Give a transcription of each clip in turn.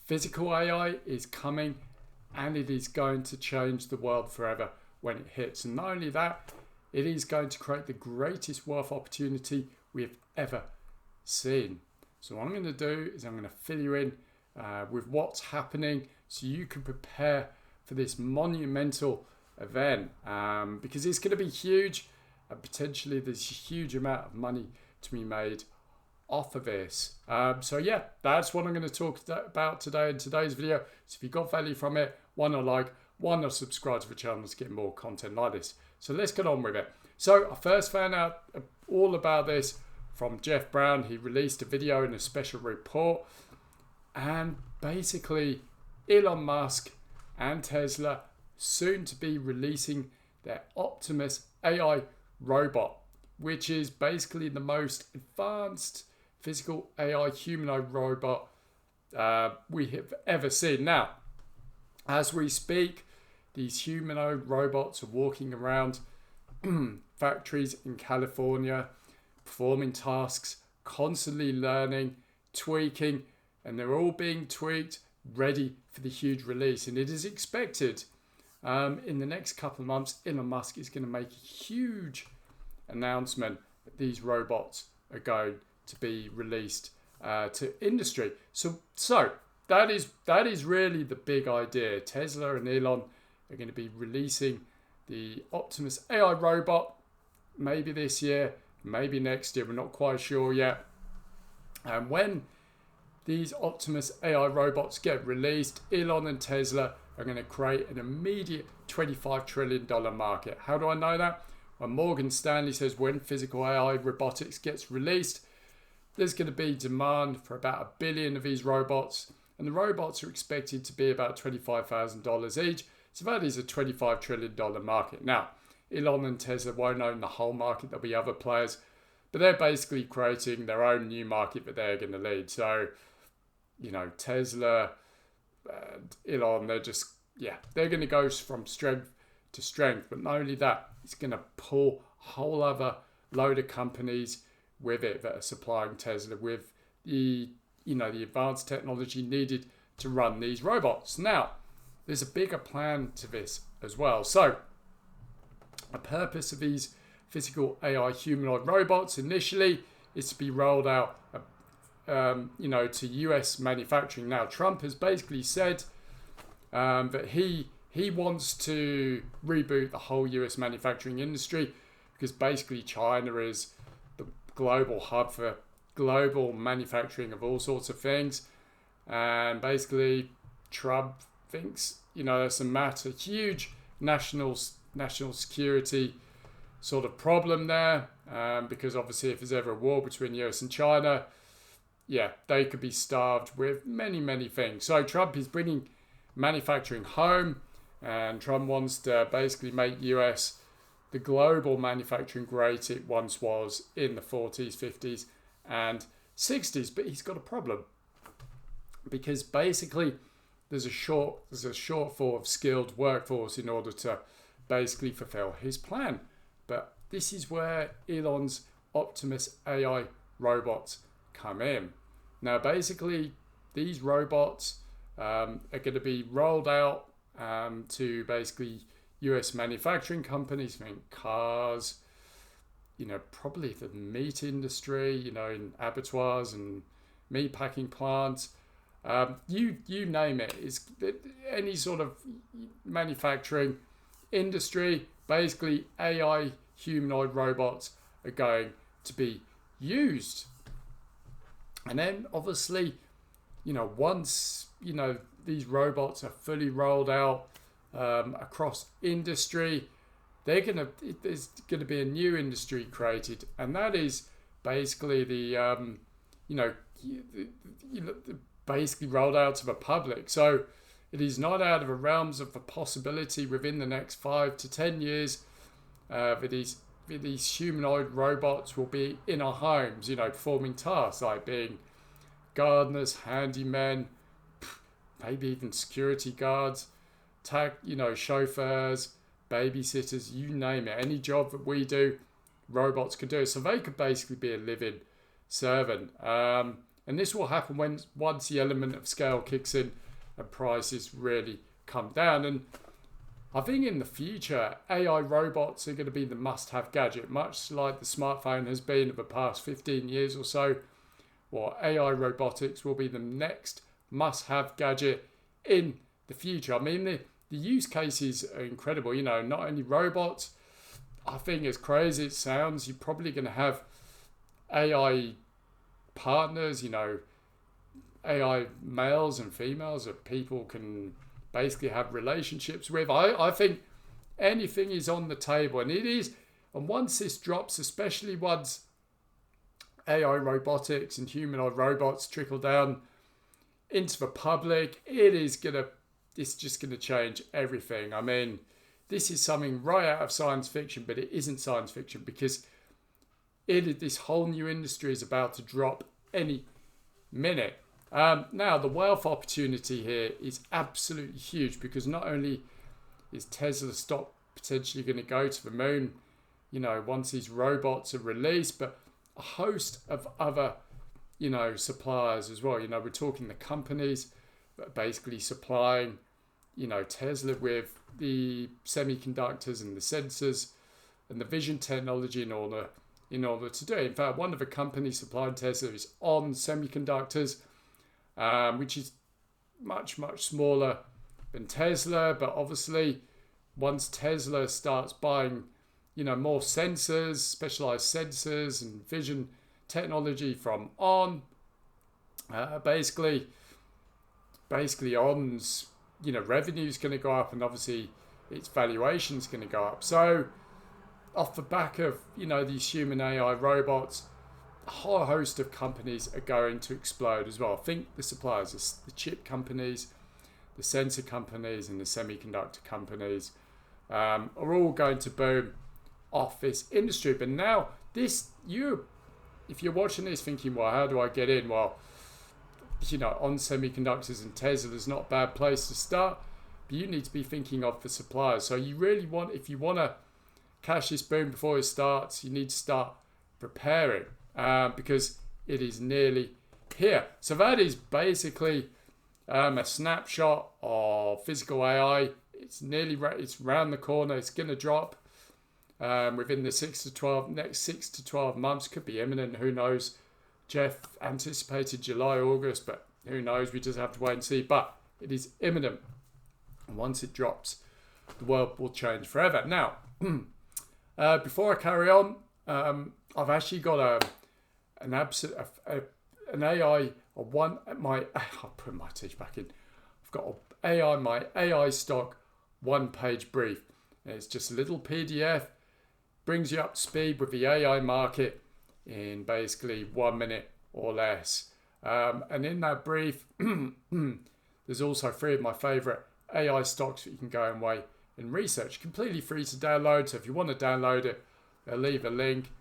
Physical AI is coming, and it is going to change the world forever when it hits. And not only that, it is going to create the greatest wealth opportunity we have ever seen. So what I'm going to do is I'm going to fill you in with what's happening so you can prepare for this monumental event, because it's going to be huge, and potentially there's a huge amount of money to be made off of this. So yeah, that's what I'm going to talk about today in today's video. So if you got value from it, why not like, why not subscribe to the channel to get more content like this. So let's get on with it. So I first found out all about this from Jeff Brown. He released a video in a special report, and basically Elon Musk and Tesla soon to be releasing their Optimus AI robot, which is basically the most advanced physical AI humanoid robot we have ever seen. Now, as we speak, these humanoid robots are walking around factories in California, performing tasks, constantly learning, tweaking, and they're all being tweaked, ready for the huge release. And it is expected in the next couple of months, Elon Musk is going to make a huge announcement that these robots are going to be released to industry. So that is really the big idea. Tesla and Elon are going to be releasing the Optimus AI robot maybe this year, maybe next year. We're not quite sure yet. And when these Optimus AI robots get released, Elon and Tesla are going to create an immediate $25 trillion market. How do I know that? Well, Morgan Stanley says when physical AI robotics gets released, there's going to be demand for about 1 billion of these robots, and the robots are expected to be about $25,000 each. So that is a $25 trillion market. Now, Elon and Tesla won't own the whole market. There'll be other players, but they're basically creating their own new market that they're going to lead. So, Tesla and Elon, they're going to go from strength to strength. But not only that, it's going to pull a whole other load of companies with it that are supplying Tesla with the advanced technology needed to run these robots. Now, there's a bigger plan to this as well. So, the purpose of these physical AI humanoid robots initially is to be rolled out, to US manufacturing. Now, Trump has basically said that he wants to reboot the whole US manufacturing industry, because basically China is the global hub for global manufacturing of all sorts of things. And basically Trump thinks, there's a huge national security sort of problem there, because obviously if there's ever a war between US and China, they could be starved with many, many things. So Trump is bringing manufacturing home, and Trump wants to basically make US the global manufacturing great it once was in the 40s, 50s and 60s. But he's got a problem, because basically there's a shortfall of skilled workforce in order to basically fulfill his plan. But this is where Elon's Optimus AI robots come in. Now, basically, these robots are going to be rolled out to basically US manufacturing companies, think cars, probably the meat industry, in abattoirs and meat packing plants. You name it. It's any sort of manufacturing industry. Basically, AI humanoid robots are going to be used. And then obviously, once, these robots are fully rolled out across industry, there's going to be a new industry created. And that is basically basically rolled out to the public. So it is not out of the realms of the possibility within the next 5 to 10 years that these humanoid robots will be in our homes, performing tasks like being gardeners, handymen, maybe even security guards, chauffeurs, babysitters, you name it. Any job that we do, robots could do. So they could basically be a living servant. And this will happen once the element of scale kicks in and prices really come down. And I think in the future, AI robots are going to be the must-have gadget, much like the smartphone has been over the past 15 years or so. Well, AI robotics will be the next must-have gadget in the future. I mean, the use cases are incredible. Not only robots, I think as crazy as it sounds, you're probably going to have AI partners, AI males and females that people can basically have relationships with. I think anything is on the table, and it is. And once this drops, especially once AI robotics and humanoid robots trickle down into the public, it's just gonna change everything. I mean, this is something right out of science fiction, but it isn't science fiction because this whole new industry is about to drop any minute. Now, the wealth opportunity here is absolutely huge because not only is Tesla stock potentially going to go to the moon, once these robots are released, but a host of other, suppliers as well. We're talking the companies that are basically supplying, Tesla with the semiconductors and the sensors and the vision technology in order to do it. In fact, one of the companies supplying Tesla is On Semiconductors, which is much, much smaller than Tesla. But obviously, once Tesla starts buying, more sensors, specialized sensors and vision technology from On, basically On's, revenue is going to go up, and obviously its valuation is going to go up. So off the back of, these human AI robots, a whole host of companies are going to explode as well. I think the suppliers, the chip companies, the sensor companies, and the semiconductor companies are all going to boom off this industry. But now, if you're watching this thinking, well, how do I get in? Well, On Semiconductors and Tesla is not a bad place to start, but you need to be thinking of the suppliers. So you really if you want to catch this boom before it starts, you need to start preparing because it is nearly here. So that is basically a snapshot of physical AI. It's around the corner. It's going to drop within the next 6 to 12 months. Could be imminent. Who knows? Jeff anticipated July, August, but who knows? We just have to wait and see. But it is imminent. And once it drops, the world will change forever. Now, before I carry on, I've actually got an AI, I'll put my teeth back in. I've got my AI stock one-page brief. And it's just a little PDF, brings you up to speed with the AI market in basically 1 minute or less. And in that brief, there's also 3 of my favorite AI stocks that you can go away and research. Completely free to download. So if you want to download it, I'll leave a link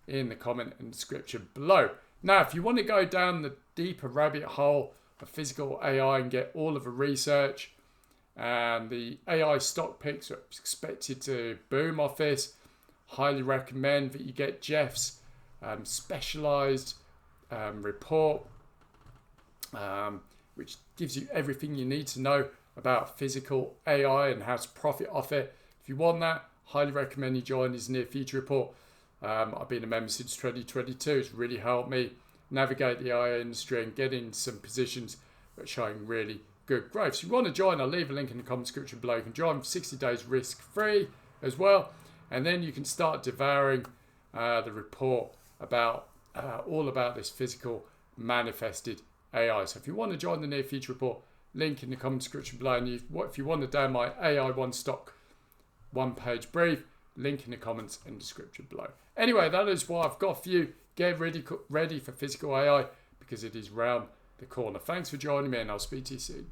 in the comment and description below. Now, if you want to go down the deeper rabbit hole of physical AI and get all of the research and the AI stock picks are expected to boom off this, highly recommend that you get Jeff's specialized report, which gives you everything you need to know about physical AI and how to profit off it. If you want that, highly recommend you join his near future report. I've been a member since 2022. It's really helped me navigate the AI industry and get in some positions that are showing really good growth. So if you want to join, I'll leave a link in the comment description below. You can join for 60 days risk-free as well. And then you can start devouring the report about all about this physical manifested AI. So if you want to join the near future report, link in the comment description below. And if you want to download my AI one stock one-page brief, link in the comments and description below. Anyway, that is what I've got for you. Get ready for physical AI because it is round the corner. Thanks for joining me, and I'll speak to you soon.